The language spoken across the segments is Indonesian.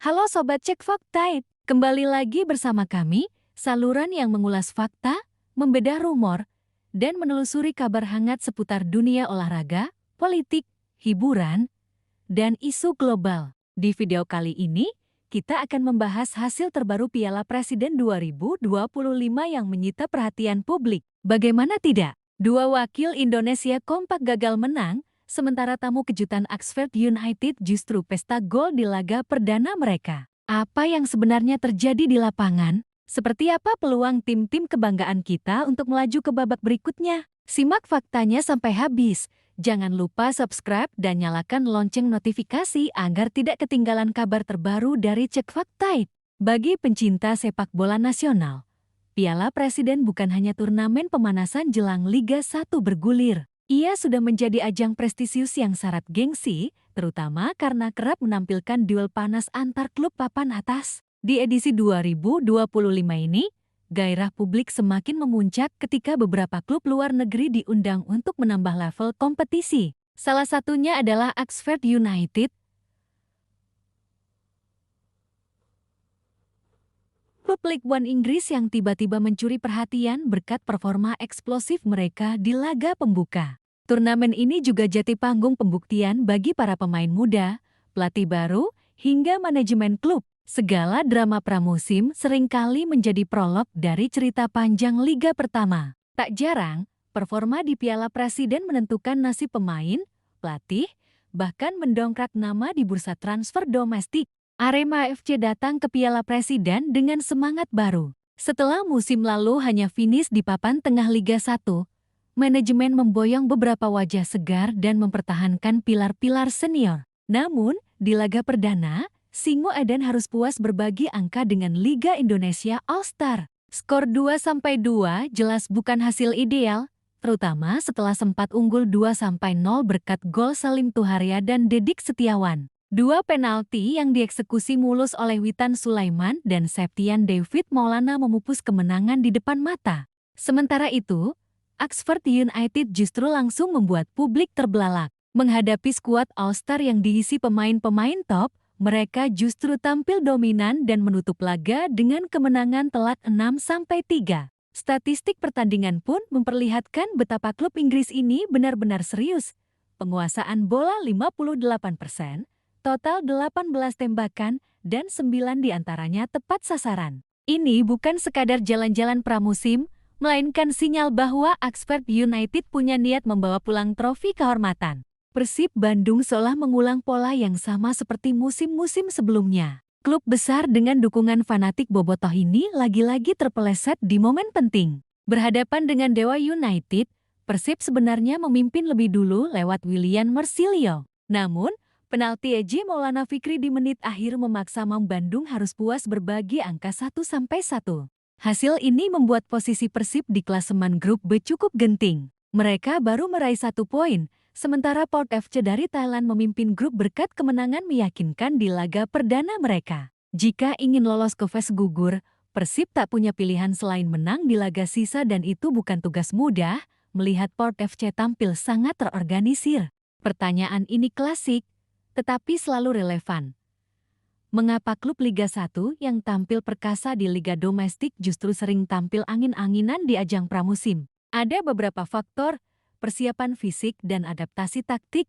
Halo Sobat Cek Fakta, kembali lagi bersama kami, saluran yang mengulas fakta, membedah rumor, dan menelusuri kabar hangat seputar dunia olahraga, politik, hiburan, dan isu global. Di video kali ini, kita akan membahas hasil terbaru Piala Presiden 2025 yang menyita perhatian publik. Bagaimana tidak? Dua wakil Indonesia kompak gagal menang, sementara tamu kejutan Oxford United justru pesta gol di laga perdana mereka. Apa yang sebenarnya terjadi di lapangan? Seperti apa peluang tim-tim kebanggaan kita untuk melaju ke babak berikutnya? Simak faktanya sampai habis. Jangan lupa subscribe dan nyalakan lonceng notifikasi agar tidak ketinggalan kabar terbaru dari Cek Fakta. Bagi pencinta sepak bola nasional, Piala Presiden bukan hanya turnamen pemanasan jelang Liga 1 bergulir. Ia sudah menjadi ajang prestisius yang syarat gengsi, terutama karena kerap menampilkan duel panas antar klub papan atas. Di edisi 2025 ini, gairah publik semakin memuncak ketika beberapa klub luar negeri diundang untuk menambah level kompetisi. Salah satunya adalah Oxford United. Klub League One Inggris yang tiba-tiba mencuri perhatian berkat performa eksplosif mereka di laga pembuka. Turnamen ini juga jadi panggung pembuktian bagi para pemain muda, pelatih baru, hingga manajemen klub. Segala drama pramusim seringkali menjadi prolog dari cerita panjang Liga Pertama. Tak jarang, performa di Piala Presiden menentukan nasib pemain, pelatih, bahkan mendongkrak nama di bursa transfer domestik. Arema FC datang ke Piala Presiden dengan semangat baru. Setelah musim lalu hanya finish di papan tengah Liga 1, manajemen memboyong beberapa wajah segar dan mempertahankan pilar-pilar senior. Namun, di laga perdana, Singo Edan harus puas berbagi angka dengan Liga Indonesia All-Star. Skor 2-2 jelas bukan hasil ideal, terutama setelah sempat unggul 2-0 berkat gol Salim Tuharia dan Dedik Setiawan. Dua penalti yang dieksekusi mulus oleh Witan Sulaiman dan Septian David Maulana memupus kemenangan di depan mata. Sementara itu, Oxford United justru langsung membuat publik terbelalak. Menghadapi skuad All-Star yang diisi pemain-pemain top, mereka justru tampil dominan dan menutup laga dengan kemenangan telak 6-3. Statistik pertandingan pun memperlihatkan betapa klub Inggris ini benar-benar serius. Penguasaan bola 58%, total 18 tembakan, dan 9 diantaranya tepat sasaran. Ini bukan sekadar jalan-jalan pramusim, melainkan sinyal bahwa Oxford United punya niat membawa pulang trofi kehormatan. Persib Bandung seolah mengulang pola yang sama seperti musim-musim sebelumnya. Klub besar dengan dukungan fanatik bobotoh ini lagi-lagi terpeleset di momen penting. Berhadapan dengan Dewa United, Persib sebenarnya memimpin lebih dulu lewat William Marsilio. Namun, penalti EJ Maulana Fikri di menit akhir memaksa Mam Bandung harus puas berbagi angka 1-1. Hasil ini membuat posisi Persib di klasemen grup B cukup genting. Mereka baru meraih 1 poin, sementara Port FC dari Thailand memimpin grup berkat kemenangan meyakinkan di laga perdana mereka. Jika ingin lolos ke fase gugur, Persib tak punya pilihan selain menang di laga sisa dan itu bukan tugas mudah, melihat Port FC tampil sangat terorganisir. Pertanyaan ini klasik, tetapi selalu relevan. Mengapa klub Liga 1 yang tampil perkasa di liga domestik justru sering tampil angin-anginan di ajang pramusim? Ada beberapa faktor, persiapan fisik dan adaptasi taktik.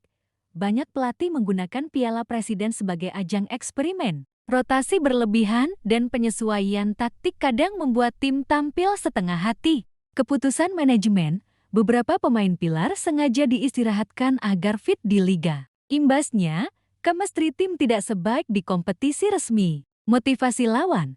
Banyak pelatih menggunakan Piala Presiden sebagai ajang eksperimen. Rotasi berlebihan dan penyesuaian taktik kadang membuat tim tampil setengah hati. Keputusan manajemen, beberapa pemain pilar sengaja diistirahatkan agar fit di liga. Imbasnya, chemistry tim tidak sebaik di kompetisi resmi. Motivasi lawan.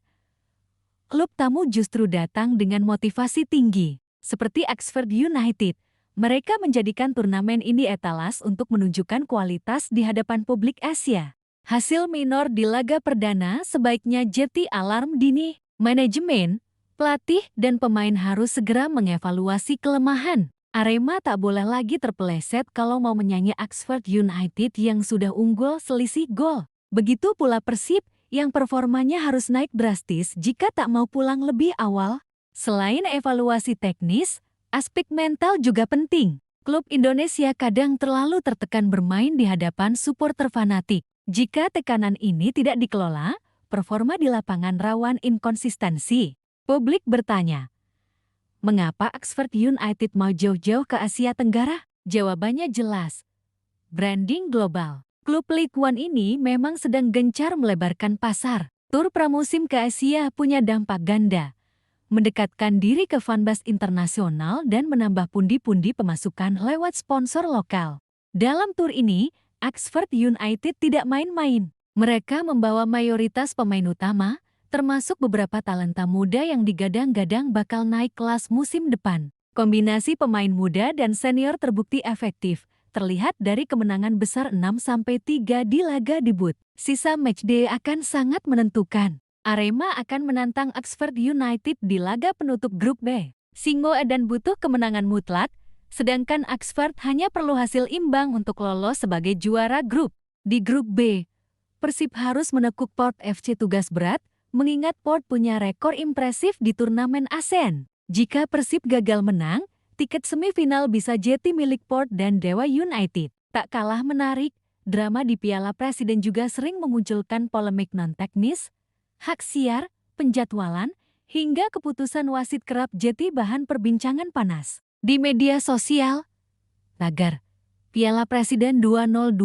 Klub tamu justru datang dengan motivasi tinggi. Seperti Oxford United, mereka menjadikan turnamen ini etalas untuk menunjukkan kualitas di hadapan publik Asia. Hasil minor di laga perdana sebaiknya jadi alarm dini. Manajemen, pelatih, dan pemain harus segera mengevaluasi kelemahan. Arema tak boleh lagi terpeleset kalau mau menyanyi Oxford United yang sudah unggul selisih gol. Begitu pula Persib yang performanya harus naik drastis jika tak mau pulang lebih awal. Selain evaluasi teknis, aspek mental juga penting. Klub Indonesia kadang terlalu tertekan bermain di hadapan supporter fanatik. Jika tekanan ini tidak dikelola, performa di lapangan rawan inkonsistensi. Publik bertanya, mengapa Oxford United mau jauh-jauh ke Asia Tenggara? Jawabannya jelas, branding global. Klub League One ini memang sedang gencar melebarkan pasar. Tur pramusim ke Asia punya dampak ganda, mendekatkan diri ke fanbase internasional dan menambah pundi-pundi pemasukan lewat sponsor lokal. Dalam tur ini, Oxford United tidak main-main. Mereka membawa mayoritas pemain utama, termasuk beberapa talenta muda yang digadang-gadang bakal naik kelas musim depan. Kombinasi pemain muda dan senior terbukti efektif, terlihat dari kemenangan besar 6-3 di laga debut. Sisa matchday akan sangat menentukan. Arema akan menantang Oxford United di laga penutup grup B. Singo Edan butuh kemenangan mutlak, sedangkan Oxford hanya perlu hasil imbang untuk lolos sebagai juara grup. Di grup B, Persib harus menekuk Port FC tugas berat, mengingat Port punya rekor impresif di turnamen ASEAN. Jika Persib gagal menang, tiket semifinal bisa jadi milik Port dan Dewa United. Tak kalah menarik, drama di Piala Presiden juga sering memunculkan polemik non-teknis, hak siar, penjadwalan, hingga keputusan wasit kerap jadi bahan perbincangan panas. Di media sosial, tagar Piala Presiden 2025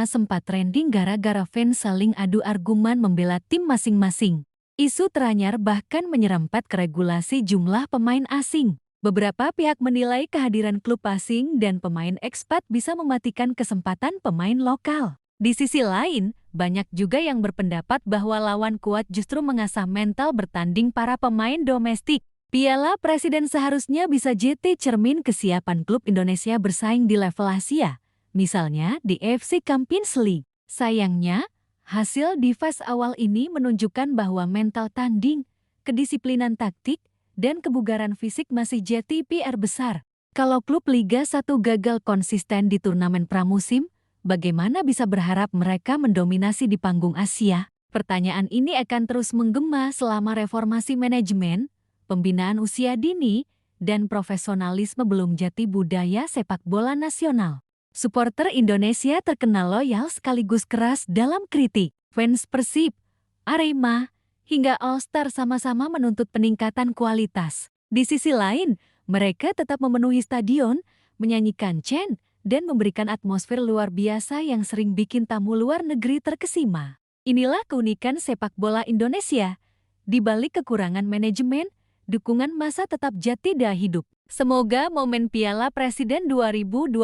sempat trending gara-gara fans saling adu argumen membela tim masing-masing. Isu teranyar bahkan menyerempet ke regulasi jumlah pemain asing. Beberapa pihak menilai kehadiran klub asing dan pemain ekspat bisa mematikan kesempatan pemain lokal. Di sisi lain, banyak juga yang berpendapat bahwa lawan kuat justru mengasah mental bertanding para pemain domestik. Piala Presiden seharusnya bisa jadi cermin kesiapan klub Indonesia bersaing di level Asia, misalnya di AFC Champions League. Sayangnya, hasil di fase awal ini menunjukkan bahwa mental tanding, kedisiplinan taktik, dan kebugaran fisik masih jadi PR besar. Kalau klub Liga 1 gagal konsisten di turnamen pramusim, bagaimana bisa berharap mereka mendominasi di panggung Asia? Pertanyaan ini akan terus menggema selama reformasi manajemen, pembinaan usia dini, dan profesionalisme belum jadi budaya sepak bola nasional. Supporter Indonesia terkenal loyal sekaligus keras dalam kritik. Fans Persib, Arema, hingga All-Star sama-sama menuntut peningkatan kualitas. Di sisi lain, mereka tetap memenuhi stadion, menyanyikan chant, dan memberikan atmosfer luar biasa yang sering bikin tamu luar negeri terkesima. Inilah keunikan sepak bola Indonesia. Di balik kekurangan manajemen, dukungan massa tetap jadi daya hidup. Semoga momen Piala Presiden 2025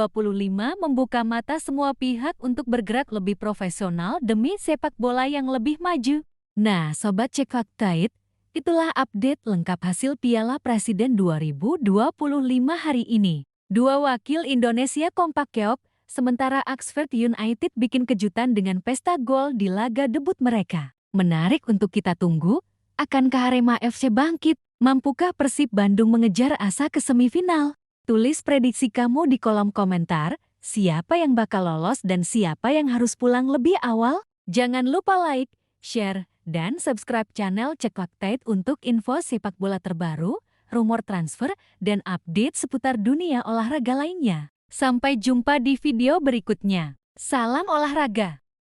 membuka mata semua pihak untuk bergerak lebih profesional demi sepak bola yang lebih maju. Nah, Sobat Cek Fakta, itulah update lengkap hasil Piala Presiden 2025 hari ini. Dua wakil Indonesia kompak keok, sementara Oxford United bikin kejutan dengan pesta gol di laga debut mereka. Menarik untuk kita tunggu, akankah Arema FC bangkit? Mampukah Persib Bandung mengejar asa ke semifinal? Tulis prediksi kamu di kolom komentar, siapa yang bakal lolos dan siapa yang harus pulang lebih awal? Jangan lupa like, share, dan subscribe channel Cek Fakta untuk info sepak bola terbaru, rumor transfer, dan update seputar dunia olahraga lainnya. Sampai jumpa di video berikutnya. Salam olahraga!